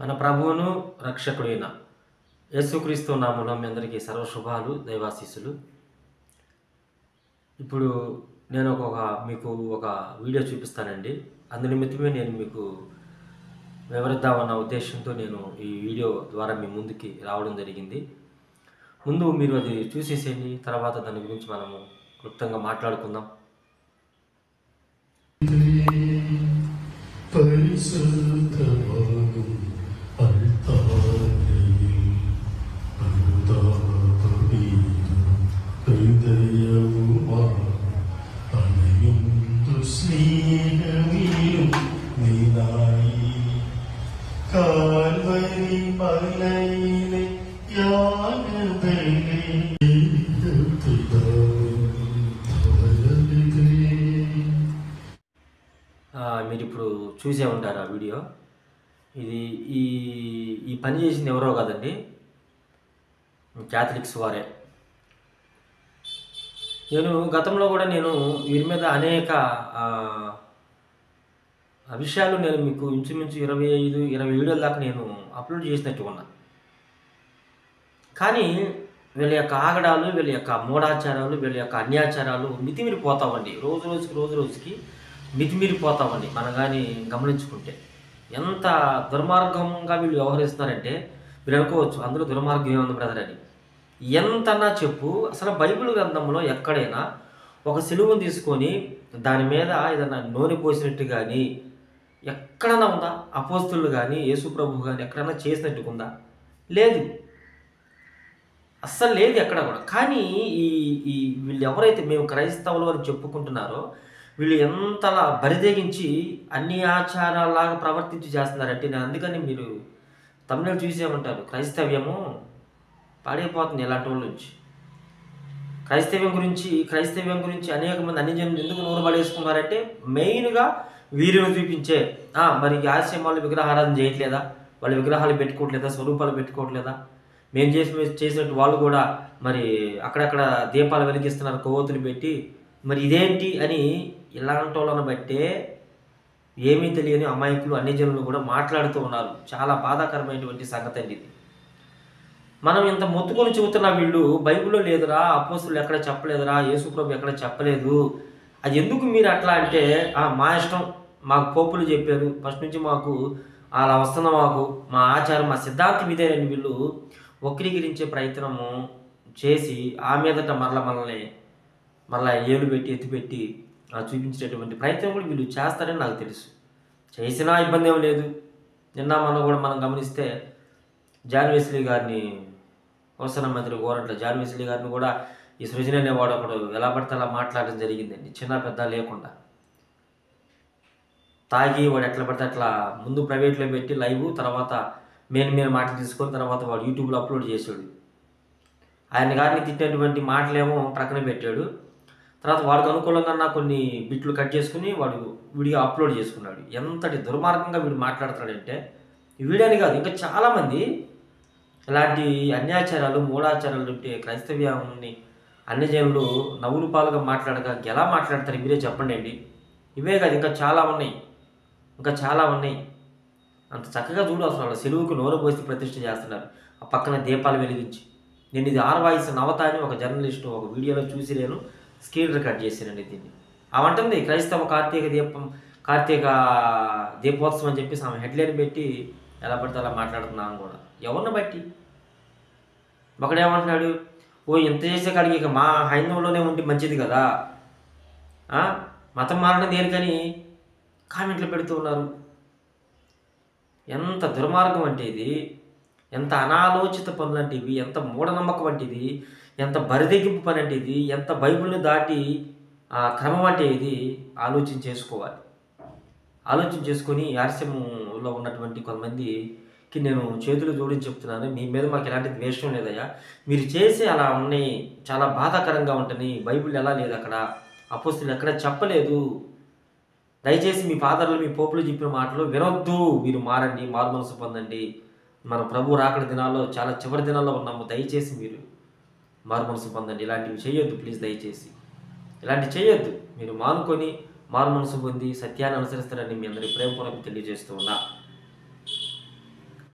మన ప్రభువును రక్షకుడైన యేసుక్రీస్తు నామములో మీ అందరికీ సర్వశుభాలు దైవాశీస్సులు. ఇప్పుడు నేను మీకు ఒక వీడియో చూపిస్తానండి. అందు నిమిత్తమే నేను మీకు వివరిద్దామన్న ఉద్దేశంతో నేను ఈ వీడియో ద్వారా మీ ముందుకి రావడం జరిగింది. ముందు మీరు అది చూసేసేయండి, తర్వాత దాని గురించి మనము క్లుప్తంగా మాట్లాడుకుందాం. మీరు ఇప్పుడు చూసే ఉంటారు ఆ వీడియో. ఇది ఈ ఈ పని చేసింది ఎవరో కాదండి, క్యాథలిక్స్ వారే. నేను గతంలో కూడా వీరి మీద అనేక విషయాలు నేను మీకు ఇంచుమించు 20 వీడియోల దాకా నేను అప్లోడ్ చేసినట్టు ఉన్నా. కానీ వీళ్ళ యొక్క ఆగడాలు, వీళ్ళ యొక్క మూఢాచారాలు, వీళ్ళ యొక్క అన్యాచారాలు మితిమీరిపోతామండి. రోజు రోజుకి మితిమీరిపోతామండి. మనం కానీ గమనించుకుంటే ఎంత దుర్మార్గంగా వీళ్ళు వ్యవహరిస్తున్నారంటే మీరు అనుకోవచ్చు, అందులో దుర్మార్గం ఏముంది బ్రదర్ అని. ఎంతన్నా చెప్పు, అసలు బైబిల్ గ్రంథంలో ఎక్కడైనా ఒక సిలువను తీసుకొని దాని మీద ఏదైనా నూనె పోసినట్టు కానీ ఎక్కడైనా ఉందా? అపోస్తులు కానీ యేసుప్రభు కానీ ఎక్కడైనా చేసినట్టుగా ఉందా? లేదు, అస్సలు లేదు ఎక్కడ కూడా. కానీ ఈ ఈ వీళ్ళు ఎవరైతే మేము క్రైస్తవులు అని చెప్పుకుంటున్నారో వీళ్ళు ఎంతలా బరిదెగించి అన్ని ఆచారాలాగా ప్రవర్తించి చేస్తున్నారంటే, నేను అందుకని మీరు తమిళ చూసేమంటారు, క్రైస్తవ్యము పాడైపోతుంది ఇలాంటి వాళ్ళ నుంచి. క్రైస్తవ్యం గురించి అనేక మంది అన్ని జనులు ఎందుకు నూనె పడేసుకున్నారంటే మెయిన్గా వీరిని చూపించే. మరి ఆశయం వాళ్ళు విగ్రహారాధన చేయట్లేదా? వాళ్ళు విగ్రహాలు పెట్టుకోవట్లేదా? స్వరూపాలు పెట్టుకోవట్లేదా? మేము చేసినట్టు వాళ్ళు కూడా మరి అక్కడక్కడ దీపాలు వెలిగిస్తున్నారు, కొవ్వొత్తులు పెట్టి. మరి ఇదేంటి అని ఇలాంటి వాళ్ళని బట్టే ఏమీ తెలియని అమాయకులు అన్ని జనులు కూడా మాట్లాడుతూ ఉన్నారు. చాలా బాధాకరమైనటువంటి సంగతి అండి ఇది. మనం ఇంత మొత్తుకొని చెబుతున్నా వీళ్ళు బైబిల్లో లేదురా, అపోస్తులు ఎక్కడ చెప్పలేదురా, యేసుప్రభు ఎక్కడ చెప్పలేదు. అది ఎందుకు మీరు అట్లా అంటే, మా ఇష్టం, మాకు పోపులు చెప్పారు, ఫస్ట్ నుంచి మాకు అలా వస్తున్న, మాకు మా ఆచారం, మా సిద్ధాంతం ఇదేనండి. వీళ్ళు వక్రీకరించే ప్రయత్నము చేసి ఆ మీదట మరలా ఏలు పెట్టి ఎత్తిపెట్టి చూపించేటటువంటి ప్రయత్నం కూడా వీళ్ళు చేస్తారని నాకు తెలుసు. చేసినా ఇబ్బంది ఏం లేదు. మొన్న కూడా మనం గమనిస్తే జాన్ వెస్లీ గారిని, కోసన మంత్రి గోరంట్ల జాన్ వెస్లీ గారిని కూడా ఈ సృజన అనేవాడు ఒకడు ఎలా పడితే అలా మాట్లాడడం జరిగిందండి, చిన్న పెద్ద లేకుండా. తాగి వాడు ఎట్లా పడితే అట్లా ముందు ప్రైవేట్లో పెట్టి లైవ్, తర్వాత మెయిన్ మాటలు తీసుకొని తర్వాత వాడు యూట్యూబ్లో అప్లోడ్ చేశాడు. ఆయన గారిని తిట్టినటువంటి మాటలేమో ప్రక్కన పెట్టాడు. తర్వాత వాడికి అనుకూలంగా కొన్ని బిట్లు కట్ చేసుకుని వాడు వీడియో అప్లోడ్ చేసుకున్నాడు. ఎంతటి దుర్మార్గంగా వీడు మాట్లాడుతున్నాడంటే, వీడియోని కాదు ఇంకా చాలామంది ఇలాంటి అన్యాచారాలు, మూఢాచారాలు ఉంటే క్రైస్తవ్యాన్ని అన్ని జనులు నవ్వులు పాలుగా మాట్లాడక ఎలా మాట్లాడతారు మీరే చెప్పండి అండి. ఇవే కాదు, ఇంకా చాలా ఉన్నాయి. అంత చక్కగా చూడు, అసలు వాళ్ళ సెలువుకు నోరు పోసి ప్రతిష్ఠ చేస్తున్నారు ఆ పక్కన దీపాలు వెలిగించి. నేను ఇది ఆర్వాయిస్ నవత అని ఒక జర్నలిస్టు ఒక వీడియోలో చూసి నేను స్క్రీన్ రికార్డ్ చేశానండి దీన్ని. అవంటుంది క్రైస్తవ కార్తీక దీపోత్సవం అని చెప్పేసి ఆమె హెడ్లైన్ పెట్టి ఎలా పడితే అలా మాట్లాడుతున్నాను కూడా. ఎవరిని బట్టి? ఒకడేమంటున్నాడు, ఇంత చేసే కాడికి ఇక మా హైందవులోనే ఉంటే మంచిది కదా, మతం మారడం దేనికని కామెంట్లు పెడుతూ ఉన్నారు. ఎంత దుర్మార్గం అంటే ఇది, ఎంత అనాలోచిత పనులు అంటే ఇవి, ఎంత మూఢనమ్మకం అంటే ఇది, ఎంత బరిదెగింపు పని అంటే ఇది, ఎంత బైబిల్ని దాటి క్రమం అంటే ఇది ఆలోచన చేసుకొని ఆర్సెంలో ఉన్నటువంటి కొంతమందికి నేను చేతులు జోడించి చెప్తున్నాను, మీ మీద మాకు ఎలాంటి ద్వేషం లేదయ్యా, మీరు చేసి అలా ఉన్నాయి, చాలా బాధాకరంగా ఉంటుంది. బైబిల్ ఎలా లేదు, అక్కడ అపోస్తులు ఎక్కడ చెప్పలేదు. దయచేసి మీ ఫాదర్లు, మీ పోపులు చెప్పిన మాటలు వినొద్దు. మీరు మారండి, మారు మనసు పొందండి. మన ప్రభు రాకడ దినాల్లో చాలా చివరి దినాల్లో ఉన్నాము. దయచేసి మీరు మారు మనసు పొందండి. ఇలాంటివి చేయొద్దు ప్లీజ్, దయచేసి ఇలాంటివి చేయొద్దు. మీరు మానుకొని మారు మనసు పొంది సత్యాన్ని అనుసరిస్తారని మీ అందరి ప్రేమపూర్వకంగా తెలియజేస్తూ ఉన్నా.